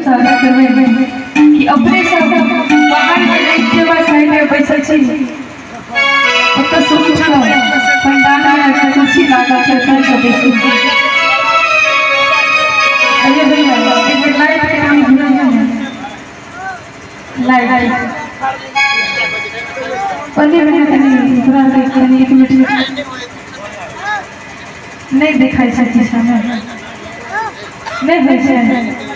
स्वागत करबे कि अपने सब बाहर के सेवा साइड में बैसल छी ओत सुख छ पंडाल में कुर्सी लागल छै सब सब बेसी अरे भैया एक लाइट के काम घुरा लाइट पंडित भैया कनी घुरा के कनी 1 मिनट नहीं दिखाई सकी समय नहीं भेजे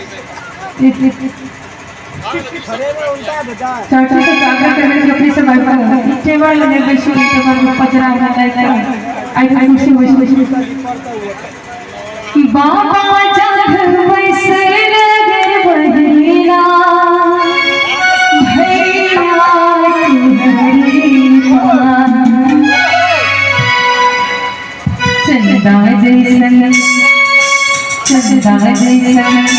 चाचा से कागज करने के अपने से बात टेबल में बैठी टेबल में पजरा लगाई आई कुर्सी बैठी कि बाबा जग वैसे रे बहिना भैया चंदा जैसन चंदा जैसन चंदा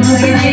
Oh,